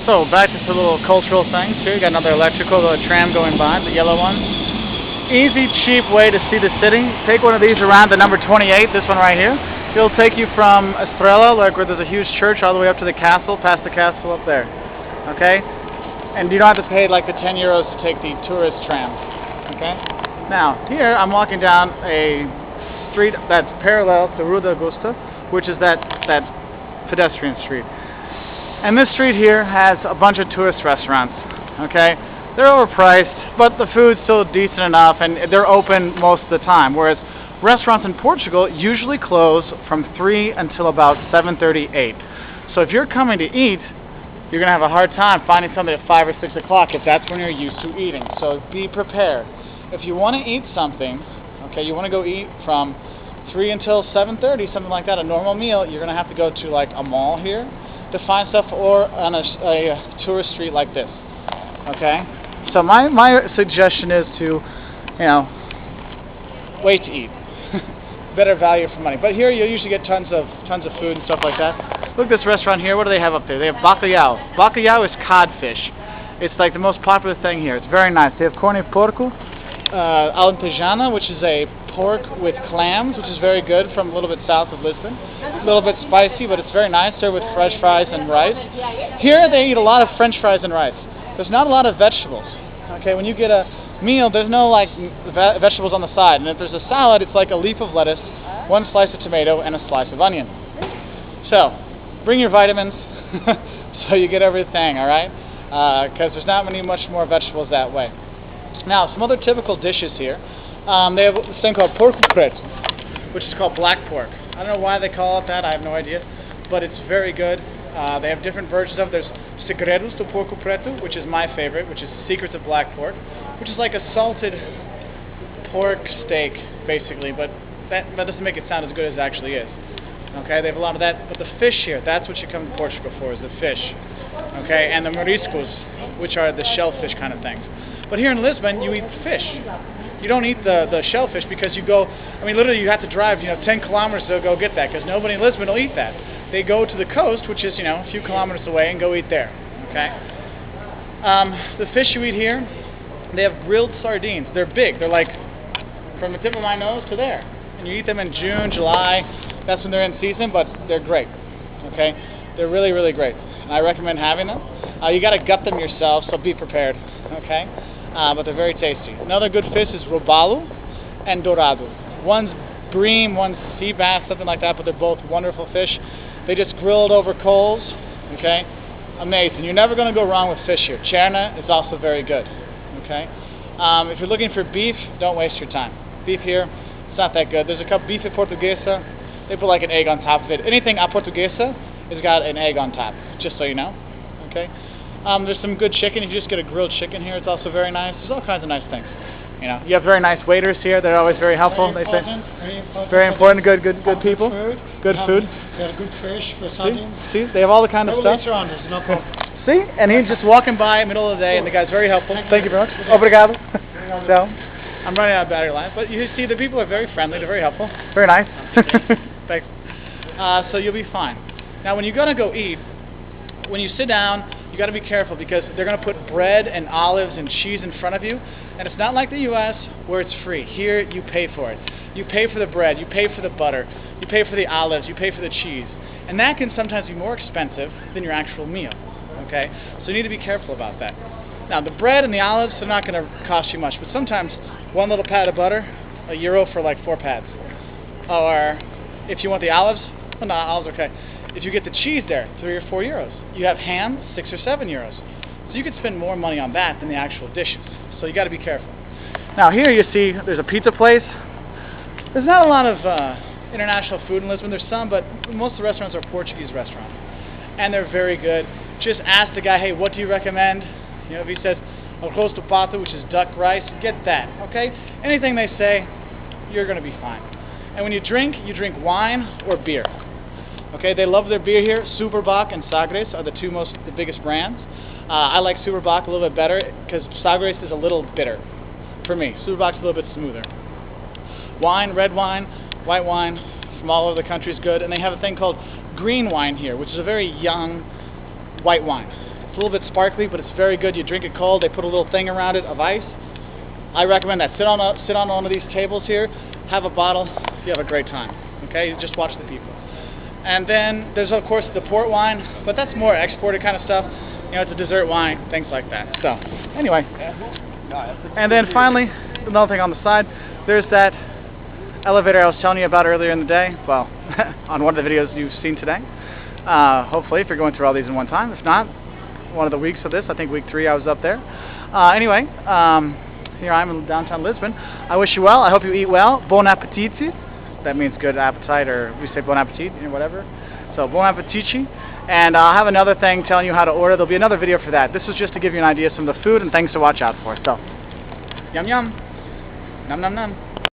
So back to some little cultural things here. You got another electrical tram going by, the yellow one. Easy, cheap way to see the city. Take one of these around the number 28, this one right here. It'll take you from Estrella, like where there's a huge church, all the way up to the castle, past the castle up there. Okay? And you don't have to pay like the 10 euros to take the tourist tram. Okay? Now, here I'm walking down a street that's parallel to Rua da Augusta, which is that pedestrian street. And this street here has a bunch of tourist restaurants. Okay? They're overpriced, but the food's still decent enough, and they're open most of the time. Whereas restaurants in Portugal usually close from 3 until about 7:30, 8. So if you're coming to eat, you're going to have a hard time finding something at 5 or 6 o'clock if that's when you're used to eating. So be prepared. If you want to eat something, okay, you want to go eat from 3 until 7:30, something like that, a normal meal, you're going to have to go to like a mall here to find stuff, or on a tourist street like this. Okay? So my suggestion is to, wait to eat. Better value for money. But here you'll usually get tons of food and stuff like that. Look at this restaurant here. What do they have up there? They have bacalhau. Bacalhau is codfish. It's like the most popular thing here. It's very nice. They have carne de porco, alentejana, which is a pork with clams, which is very good, from a little bit south of Lisbon. A little bit spicy, but it's very nice. Served with fresh fries and rice. Here they eat a lot of French fries and rice. There's not a lot of vegetables. Okay, when you get a meal, there's no like vegetables on the side. And if there's a salad, it's like a leaf of lettuce, one slice of tomato, and a slice of onion. So, bring your vitamins so you get everything, alright? Because there's not much more vegetables that way. Now, some other typical dishes here. They have this thing called porco preto, which is called black pork. I don't know why they call it that, I have no idea. But it's very good. They have different versions of it. There's Segredos do Porco Preto, which is my favorite, which is Secrets of Black Pork, which is like a salted pork steak, basically, but that doesn't make it sound as good as it actually is. Okay, they have a lot of that, but the fish here, that's what you come to Portugal for, is the fish. Okay, and the mariscos, which are the shellfish kind of things. But here in Lisbon, you eat fish. You don't eat the shellfish because you go, literally you have to drive, 10 kilometers to go get that, because nobody in Lisbon will eat that. They go to the coast, which is, a few kilometers away, and go eat there. Okay? The fish you eat here, they have grilled sardines. They're big. They're like from the tip of my nose to there. And you eat them in June, July. That's when they're in season, but they're great. Okay? They're really, really great. And I recommend having them. You got to gut them yourself, so be prepared. Okay? But they're very tasty. Another good fish is robalo and dourado. One's bream, one's sea bass, something like that, but they're both wonderful fish. They just grilled over coals. Okay? Amazing. You're never going to go wrong with fish here. Cherna is also very good. Okay? If you're looking for beef, don't waste your time. Beef here, it's not that good. There's a couple beef at Portuguesa. They put like an egg on top of it. Anything at Portuguesa has got an egg on top, just so you know. Okay? There's some good chicken. If you just get a grilled chicken here, it's also very nice. There's all kinds of nice things. You have very nice waiters here. They're always very helpful. They say very important. Good people. Good food. They have good fish for sardines. See, they have all the kind of stuff. Later on, there's no problem. See, and he's just walking by in the middle of the day, and the guy's very helpful. Thank you very much. Obrigado. So, I'm running out of battery life, but you see, the people are very friendly. They're very helpful. Very nice. Thanks. So you'll be fine. Now, when you're gonna go eat, when you sit down, you got to be careful, because they're going to put bread and olives and cheese in front of you, and it's not like the U.S. where it's free. Here you pay for it. You pay for the bread, you pay for the butter, you pay for the olives, you pay for the cheese, and that can sometimes be more expensive than your actual meal. Okay, so you need to be careful about that. Now the bread and the olives are not going to cost you much, but sometimes one little pat of butter, €1 for like 4 pads. Or if you want the olives, well, no, olives are okay. If you get the cheese there, 3 or 4 euros. You have ham, 6 or 7 euros. So you could spend more money on that than the actual dishes. So you got to be careful. Now here you see there's a pizza place. There's not a lot of international food in Lisbon. There's some, but most of the restaurants are Portuguese restaurants, and they're very good. Just ask the guy, hey, what do you recommend? If he says arroz de pato, which is duck rice, get that. Okay? Anything they say, you're going to be fine. And when you drink wine or beer. Okay, they love their beer here. Superboc and Sagres are the biggest brands. I like Superboc a little bit better because Sagres is a little bitter for me. Superboc's a little bit smoother. Wine, red wine, white wine from all over the country is good, and they have a thing called green wine here, which is a very young white wine. a little bit sparkly, but it's very good. You drink it cold. They put a little thing around it of ice. I recommend that. Sit on one of these tables here, have a bottle. You have a great time. Okay, you just watch the people. And then there's of course the port wine, but that's more exported kind of stuff. You know, it's a dessert wine, things like that. So anyway, and then finally, another thing on the side, there's that elevator I was telling you about earlier in the day. Well, on one of the videos you've seen today. Hopefully, if you're going through all these in one time. If not, one of the weeks of this, I think week 3 I was up there. Anyway, here I am in downtown Lisbon. I wish you well. I hope you eat well. Bon appetit. That means good appetite, or we say bon appetit, or whatever. So bon appetit. And I'll have another thing telling you how to order. There'll be another video for that. This was just to give you an idea of some of the food and things to watch out for. So, yum yum. Num num num.